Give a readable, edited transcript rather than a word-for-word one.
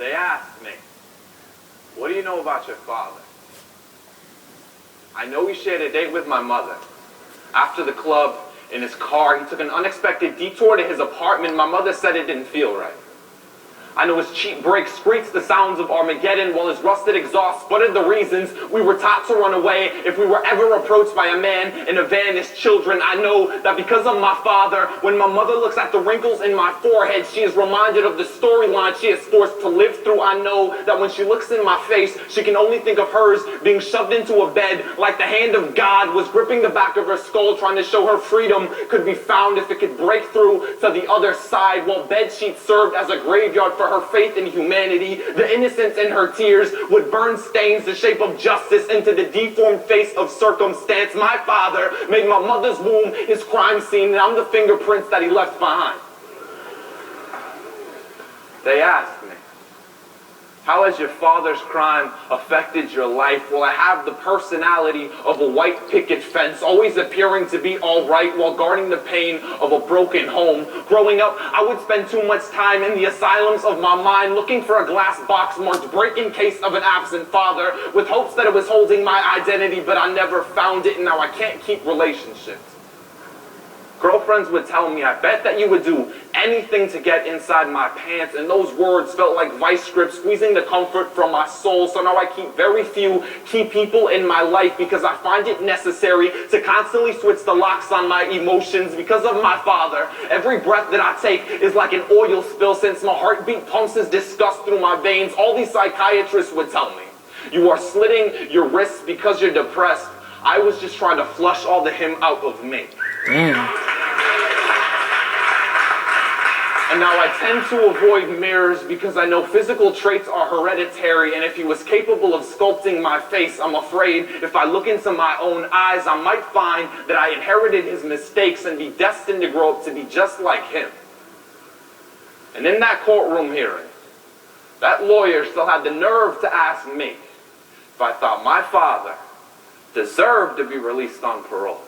They asked me, what do you know about your father? I know he shared a date with my mother. After the club, in his car, he took an unexpected detour to his apartment. My mother said it didn't feel right. I know his cheap brakes screeched the sounds of Armageddon while his rusted exhaust sputtered the reasons we were taught to run away if we were ever approached by a man in a van as children. I know that because of my father, when my mother looks at the wrinkles in my forehead, she is reminded of the storyline she is forced to live through. I know that when she looks in my face, she can only think of hers being shoved into a bed like the hand of God was gripping the back of her skull, trying to show her freedom could be found if it could break through to the other side, while bed sheets served as a graveyard for her faith in humanity. The innocence in her tears would burn stains the shape of justice into the deformed face of circumstance. My father made my mother's womb his crime scene, and I'm the fingerprints that he left behind. They asked me, how has your father's crime affected your life? Well, I have the personality of a white picket fence, always appearing to be all right while guarding the pain of a broken home. Growing up, I would spend too much time in the asylums of my mind looking for a glass box marked break in case of an absent father, with hopes that it was holding my identity, but I never found it, and now I can't keep relationships. Girlfriends would tell me, I bet that you would do anything to get inside my pants, and those words felt like vice grips squeezing the comfort from my soul. So now I keep very few key people in my life because I find it necessary to constantly switch the locks on my emotions. Because of my father, every breath that I take is like an oil spill, since my heartbeat pumps his disgust through my veins. All these psychiatrists would tell me, you are slitting your wrists because you're depressed. I was just trying to flush all the him out of me. Damn. And now I tend to avoid mirrors because I know physical traits are hereditary, and if he was capable of sculpting my face, I'm afraid if I look into my own eyes, I might find that I inherited his mistakes and be destined to grow up to be just like him. And in that courtroom hearing, that lawyer still had the nerve to ask me if I thought my father deserved to be released on parole.